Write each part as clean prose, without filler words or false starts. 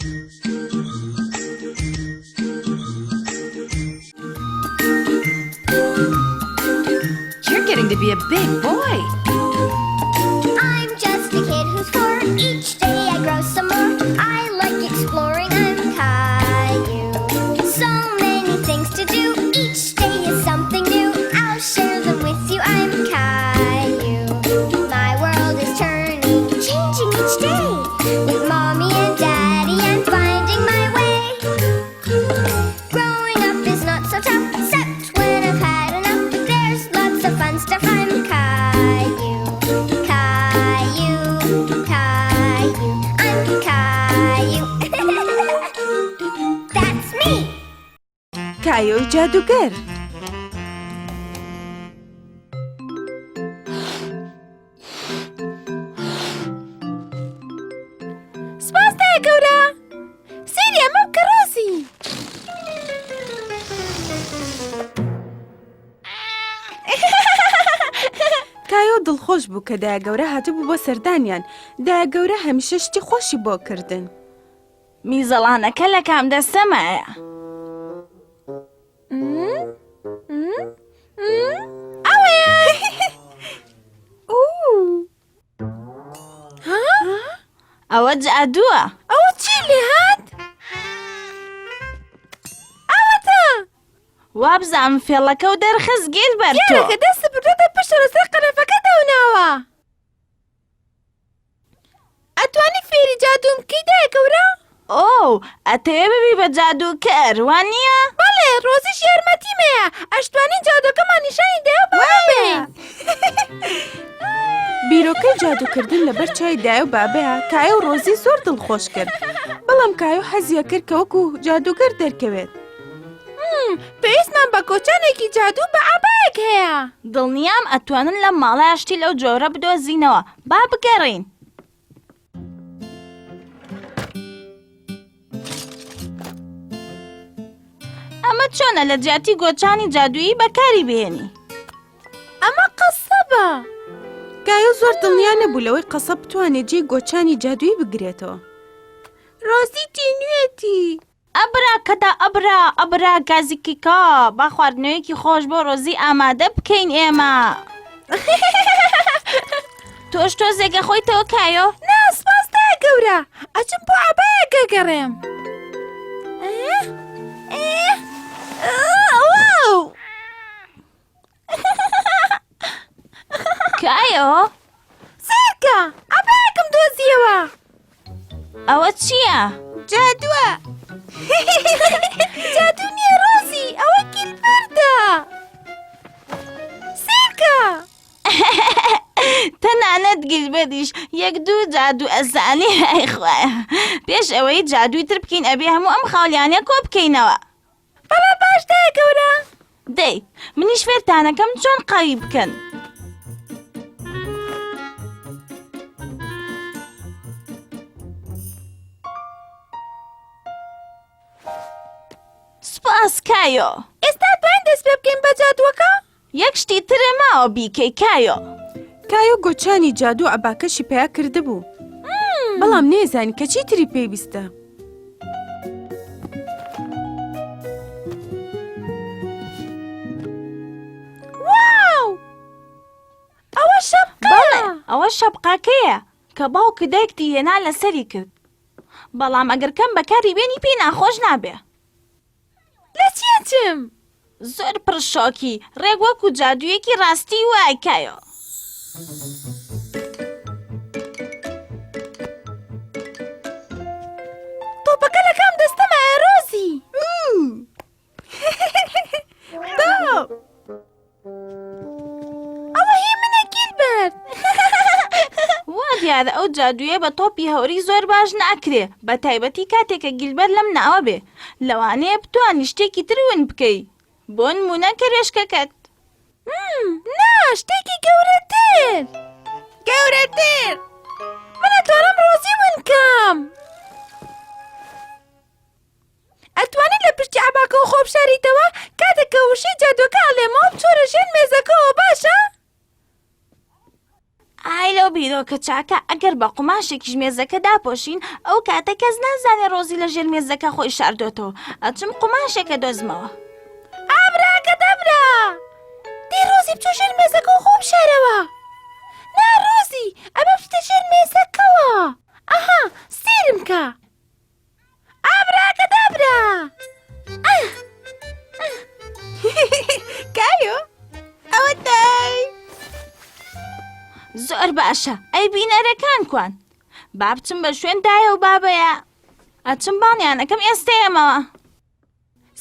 You're getting to be a big boy. I'm just a kid who's 4. Each day I grow some more. I like exploring. I'm Caillou. So many things to do. Each day is something new. I'll share them with you. I'm Caillou. My world is turning, changing each day. With mommy and daddy, I'm finding my way. Growing up is not so tough, except when I've had enough. There's lots of fun stuff. I'm Caillou, Caillou, Caillou. I'm Caillou. That's me. کایۆ جادوگەر. سپاس دایە گەورە. سەیری ئەمە بکە ڕۆزی. کایۆ دڵخۆش بوو کە دایە گەورە هاتبوو بۆ سەردانیان. دایە گەورە هەمیشە شتی خۆشی بۆ کردن. میزەڵانەکە لە کام دەستەمایە؟ ئەوەیە. ئەوە جادووە. ئەوە چی لێ هات؟ ئەوەتە. وابزانم فێڵەکە و دەرخست گیر بەرتۆ. یارەکە دەستە بردۆتە پشت ڕۆستەی قەنەفەکە دەوناوە. ئەتوانی فێری جادووم بکەی دایە گەورە؟ ئۆ، ئەتەوێ ببی بە جادووکەر، وان نییە؟ بەڵێ، ڕۆزیش یارمەتیمەیە. ئەشتوانی جادووکەمان نیشانی دایە و بابا بێ. بیرۆکەی جادوکردن لەبەر چای دایە و بابەیە. کایۆ و ڕۆزی زۆر دڵخۆش کرد. بەڵام کایۆ حەزیە کرد کە وەکو جادوگەر دەرکەوێت. پێویستمان بە کۆچانێکی جادوو بە ئابایەک هەیە. دڵنیام ئەتوانن لە ماڵای شتی لەو جۆرە بدۆزینەوە. با بگەڕین. ئەمە چۆنە لە جیاتی گۆچانی جادویی بەکاری بێنی؟ ئەمە قەسەبە. کایۆ زۆر دڵنیا نەبوو لەوەی قەسەب بتوانێت جێی گۆچانی جادویی بگرێتەوە. ڕۆزی تینوێتی. ئەبرا کەدا ئەبرا ئەبرا گازێکی کا. با خواردنەوەیەکی خۆش بۆ ڕۆزی ئامادە بکەین ئێمە. تۆش تۆزێگە خۆیتەوە کایۆ؟ نا، سپاس دایە گەورە. ئەچم بۆ ئابایە گەگەڕێم. کایۆ؟ سیرکە، ئابایەکم دۆزیەوە. ئەوە چییە؟ جادووە. جادوو نییە ڕۆزی، ئەوە گیلبەردە. سیرکە. تەنانەت گیلبەردیش یەک دوو جادوو ئەزانی هەی خوایە. پێش ئەوەی جادووی تر بکەین ئەبێ هەموو ئەم خاولیانە کۆ بکەینەوە. بەڵێ باش دایە گەورە. دەی، منیش فێرتانەکەم چۆن قاوی بکەن. سپاس کایۆ. ئێستا توانین دەست پێ بکەین بە جادووەکە؟ یەک شتی ترە ماوە بیکەی کایۆ. کایۆ گۆچانی جادوو ئەباکەشی پیا کردبوو. بەڵام نێزانی کە چی تری پێویستە. واو! ئەوە شەپقەیە. بەڵێ، ئەوە شەپقەکەیە کە باوکە دایکتی هێنا لەسەری کرد. بەڵام ئەگەر کەم بەکاری بێنی پێی ناخۆش نابێ. لە چێچم؟ زۆر پڕشۆکی، ڕێک وەکو جادوویەکی ڕاستی وای کایۆ. تۆپەکە لە کام دەستەمایە ڕۆزی. ئەوە هی منە گیلبەرد. وا دیارە ئەو جادوویە بە تۆپی هەوری زۆر باش ناکرێ، بە تایبەتی کاتێکە گیلبەرد لەم ناوە بێ. لەوانەیە بتوانی شتێکی تر ون بکەی. بۆ نمونە کەرێشکەکەت. نا، شتێکی گەورەتر. گەورەتر. من ئەتوانم ڕۆزی ون کەم. ئەتوانیت لە پشتی ئاباکەوە خۆ بشاریتەوە کاتێککە وشەی جادووەکە ئەڵێمەوە بچۆرە ژێر مێزەکەەوە، باشە؟ ئای لەو بیرۆ کە چاکە ئەگەر بە قوماشێکیش مێزەکە داپۆشین ئەو کاتە کەس نازانێ ڕۆزی لە ژێر مێزەکە خۆی شاردۆتەوە ئەچم قوماشێکە دۆزمەوە. ئابراکەدابرا! دێ ڕۆزی بچۆ ژێر مێزەکە و خۆ بشارەوە. نا ڕۆزی ئەمە بچتە ژێر مێزەکەوە. ئەها سیرم کە. ئابراکەدابرا! کایۆ ئەوە دای. زۆر باشە ئەی بینەرەکان کوان با بچم بە شوێن دایە و بابەیە ئەچم باڵیانەکەم ئێستەیەمەوە.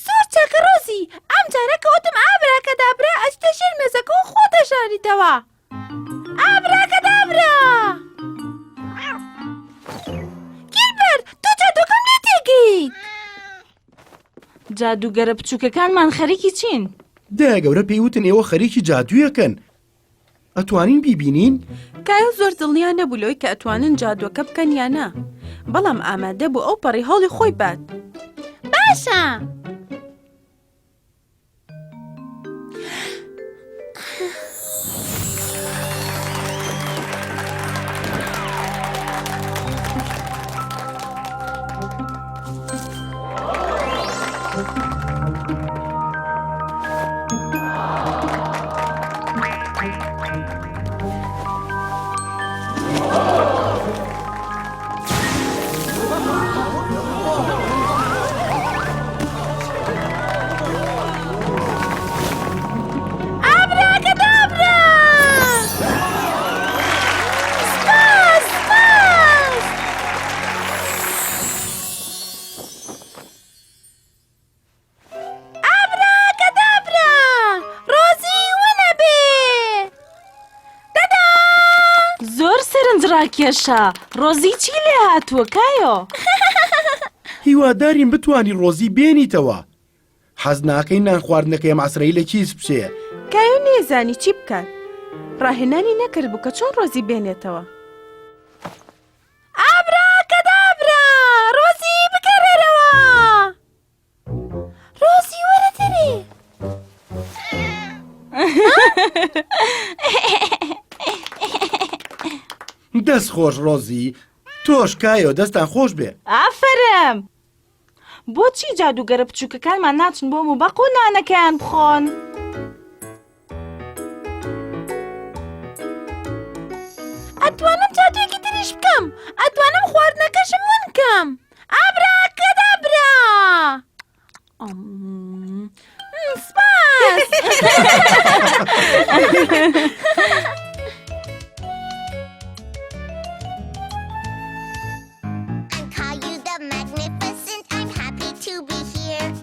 زۆر چاکە ڕۆزی ئەم جارە کەوتم ئابراکەدابرا ئەچتە ژێر مێزەکە و خۆ دەژاریتەوە. ئابراکەدابرا! گیلبەرت تۆ جادووەکەم لێ تێگەیت. جادوگەرە بچووکەکانمان خەریکی چین؟ دایە گەورە پێیوتن ئێوە خەریکی جادوویەکەن. ئەتوانین بیبینین؟ کایۆ زۆر دڵنیا نەبوو لەوەی کە ئەتوانن جادووەکە بکەن یانە، بەڵام ئامادە بوو ئەو پەڕی هەڵی خۆی بات. باشە! کێشە ڕۆزی چی لێ هاتووە کایۆ؟ هیوادارین بتوانی ڕۆزی بێنیتەوە. حەز ناکەین نان خواردنەکەی مەسرەی لە کیس بچێ. کایۆ نێزانی چی بکات. ڕاهێنانی نەکرد بوو کە چۆن ڕۆزی بێنێتەوە. ئابراکەدابرا! ڕۆزی بگەڕێرەوە! ڕۆزی وەرە دەرێ! دەست خۆش ڕۆزی، تۆش کایۆ دەستان خۆش بێ. ئافرم! بۆچی جادوگەرە بچووکەکانمان ناچن بۆم و بەقۆ نانەکەیان بخۆن؟ ئەتوانم جادوێکی تریش بکەم، ئەتوانم خواردنەکەشم ون بکەم. ئابراکەدابرا! سپاس! Caillou the magnificent, I'm happy to be here.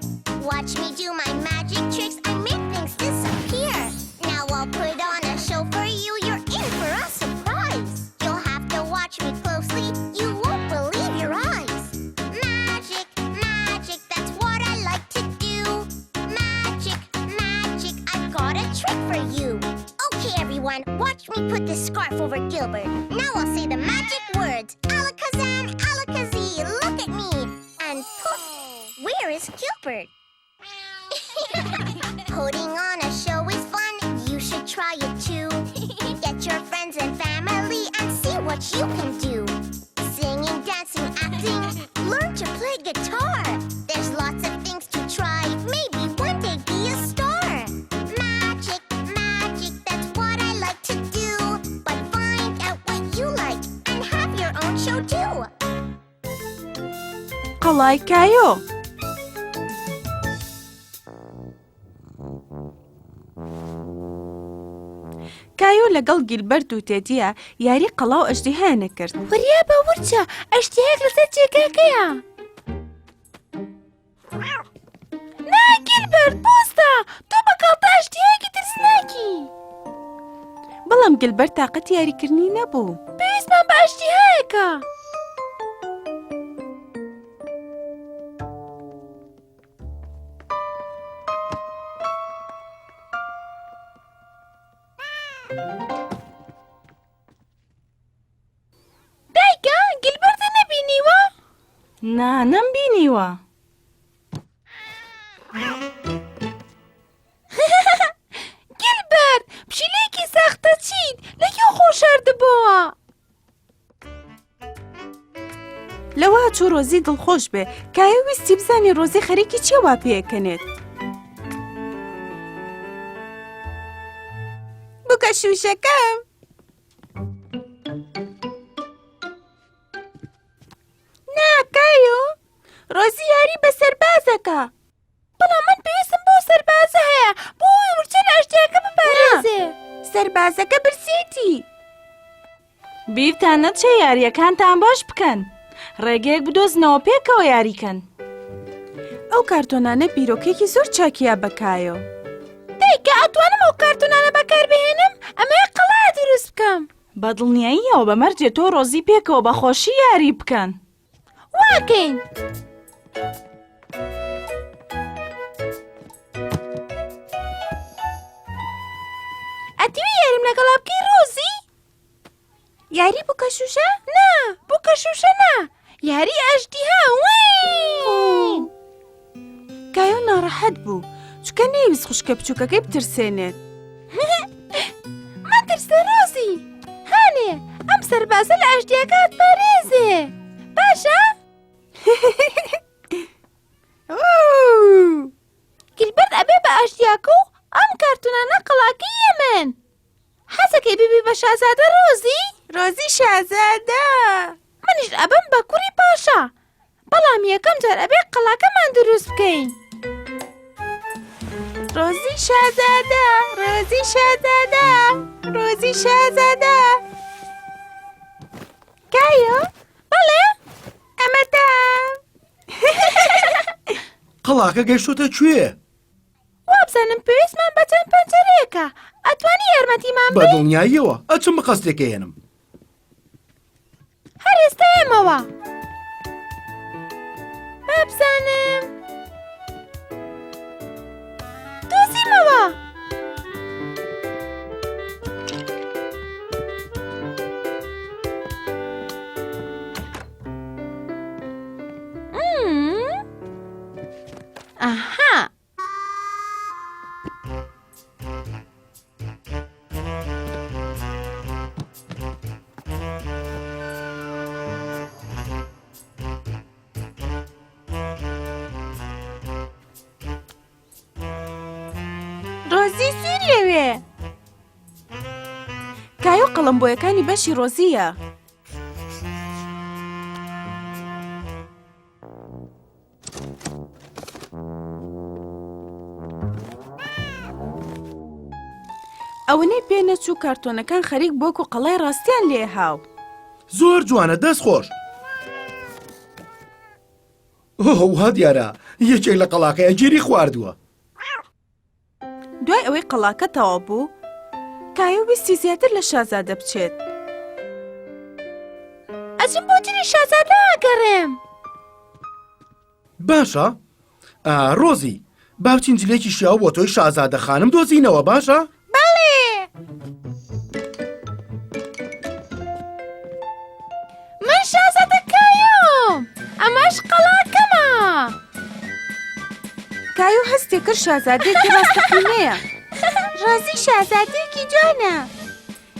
Watch me do my magic tricks, I make things disappear. Now I'll put on a show for you, you're in for a surprise. You'll have to watch me closely, you won't believe your eyes. Magic, magic, that's what I like to do. Magic, magic, I've got a trick for you. Okay everyone, watch me put this scarf over Gilbert. Now I'll say the magic words. Alakazam, alakazee, look at me. And poof, where is Gilbert? Putting on a show is fun, you should try it too. Get your friends and family and see what you can do. Singing, dancing, acting, learn to play guitar. There's lots of things to try, maybe one day be a star. Magic, magic, that's what I like to do. But find out what you like and have your own show too. قەڵای کایۆ! کایۆ لەگەڵ گیلبەرت و تێدیە یاری قەڵا و ئەژدیهایانە کرد. وەریا بە ورچە ئەژدیهایەک لەسەر جێگاکەیە. نا گیلبەرت بۆستە! تۆ بە کاڵتە ئەژدیهایەکی ترسناکی. بەڵام گیلبەرت تاقەتی یاریکردنی نەبوو. پێویستمان بە ئەژدیهایەکە. دایکە گیلبەرتە نەبینیوە؟ نا نەمبینیوە. گیلبەرت پشیلەیەکی ساختە چیت لەکوێ خۆ شاردبۆوە؟ لەوە چوو ڕۆزی دڵخۆش بێ کایۆ ویستی بزانێ ڕۆزی خەریکی چیە وا پێکەنێت. بکە شوشەکەم. نا کایۆ، ڕۆزی یاری بە سەربازەکە. بەڵام من پێویستم بۆ سەربازە هەیە بۆی ورچە لە ئەشتیاکە بپارێزێ. سەربازەکە برسێتی. بیرتان نەچێ یاریەکانتان باش بکەن. ڕێگەیەک بدۆزنەوە پێکەوە یاریکەن. ئەو کارتۆنانە بیرۆکێکی زۆر چاکیە بەکایۆ. دایکە ئەتوانم ئەو کارتۆنانە بەکاربهێنم ئەمەیە قەڵا دروست بکەم. بە دڵنیاییەوە بەمەرجێ تۆ ڕۆزی پێکەوە بەخۆشی یاری بکەن. واکەین. ئەتیوی یاریم لەگەڵا بکەی ڕۆزی؟ یاری بکە شوشە؟ نا بکە شوشە نا یاری ئەژدیها کایۆ ناڕەحەت بوو چکە نەیویست خوشکە بچووکەکەی بترسێنێت. مەترسە ڕۆزی هانێ ئەم سەربازە لە ئەژدیاکات پارێزێ باشە؟ گیلبەرت ئەبێ بە ئەژدیاکە و ئەم کارتونانە قەڵاکەی ئەمن. حەزەکەی بیبی بە شازادە ڕۆزی؟ ڕۆزی شازادە. منیش ئەبم بە کوڕی پاشا بەڵام یەکەم جار ئەبێ قەڵاکەمان دروست بکەین. ڕۆزی شازادە، ڕۆزی شازادە، ڕۆزی شازادە. کایۆ؟ بەڵێ؟ ئەمەتان. قەڵاکە گەیشتۆتە کوێ؟ وابزانم پێویستمان بە چەند پەنجەرەیەکە ئەتوانی یارمەتیمان بە بدەیت؟ دڵنیاییەوە ئەچم بە قەستێکەهێنم. هەر ئێستا ئێمەوە بابزانم دۆزیمەوە. ئاها ڕۆزی سیر لەوێ. کایۆ قەڵەمبۆیەکانی بەشی ڕۆزیە. ئەوەنەی پێ نەچوو کارتۆنەکان خەریک بۆک و قەڵای ڕاستیان لێ هاو. زۆر جوانە دەست خۆش. ها دیارە یەکێک لە قەڵاکەیە گیری خواردووە. دوای ئەوەی قەڵاکە تەواو بوو کایۆ ویستی زیاتر لە شازادە بچێت. ئەچم بۆ جلی شازادە ئاگەڕێم. باشە ڕۆزی باوچین جلێکی شیاو بۆ تۆی شازادە خانم دۆزینەوە باشە؟ بەڵێ. من شازادە کایۆم ئەمەش قەڵاکەمە. کایۆ هەستێ کرد شازادەیەکی ڕاستەقینەیە. ڕۆزی شازادەیەکی جوانە.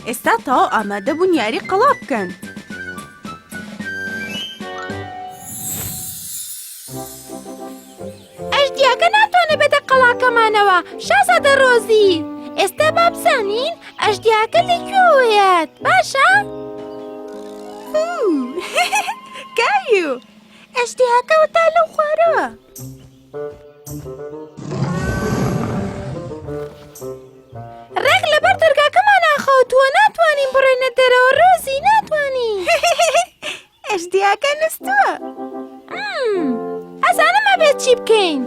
ئێستا تەواو ئامادە بوون یاری قەڵا بکەن. ئەژدیاکە ناتوانێت بێتە قەڵاکەمانەوە شازادە ڕۆزی. ئێستا بابزانین ئەژدیاکە لەکوێوەیەت باشە؟ کایۆ ئەژدیاکە وتا لەو خوارەوە. ڕێک لەبەر دەرگاکەمان ئاخەوتووە ناتوانین بڕێنە دەرەوە ڕۆزی ناتوانین. ئەژدیاکە نستووە. ئەزانم ئەبێت چی بکەین.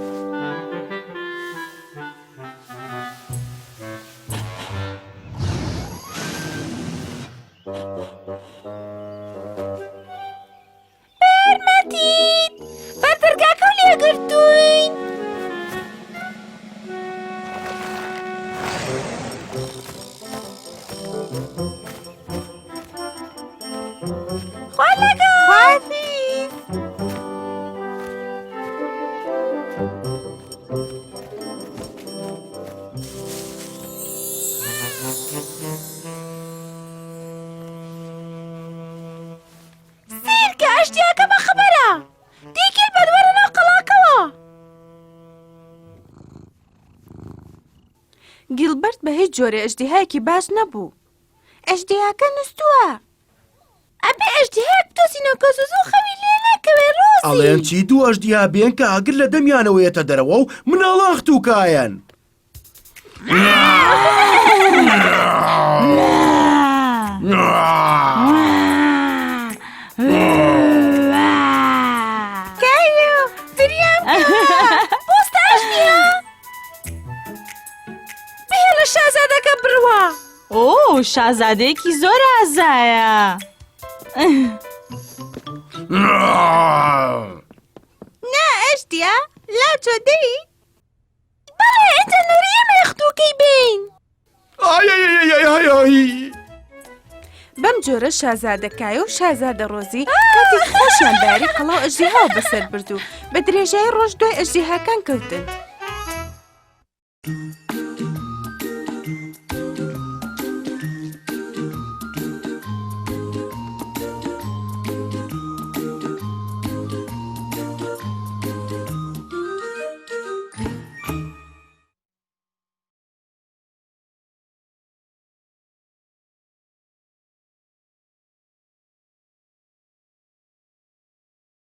بەرمەتیت بەر دەرگاکە و لێگرتووین. خوا لەگەڵ. خوافیز. سیرکە ئەژدیاکە بەخەبەر گیلبەرت بە هیچ جۆرە ئەژدیهایەکی باش نەبوو. ئەژدیهاکە نووسووە. ئەبێ ئەژدیهاک دۆزینەوە کە زوو خەوی لێ ناکەوێ ڕۆزی. ئەڵێن چی دوو ئەژدیها بێن کە ئاگر لە دەمیانەوەیەتە دەرەوە و مناڵاخت و کایەن. کایۆ فریام پۆستە ئەژدیها بێ لە شازادەکە بڕوە. ئۆ شازادەیەکی زۆر ئازایە. نا ئەژدیا لاچۆ دەی؟ بەڵێ ئێتە نووریە مێختووکەی بین. بەم جۆرە شازادە کایۆ و شازادە ڕۆزی کاتێک خۆشیان بەیاری قەڵاو ئەژدیهاوە بەسەر بردو بە درێژایی ڕۆژ دوای ئەژدیهاکان کەوتن.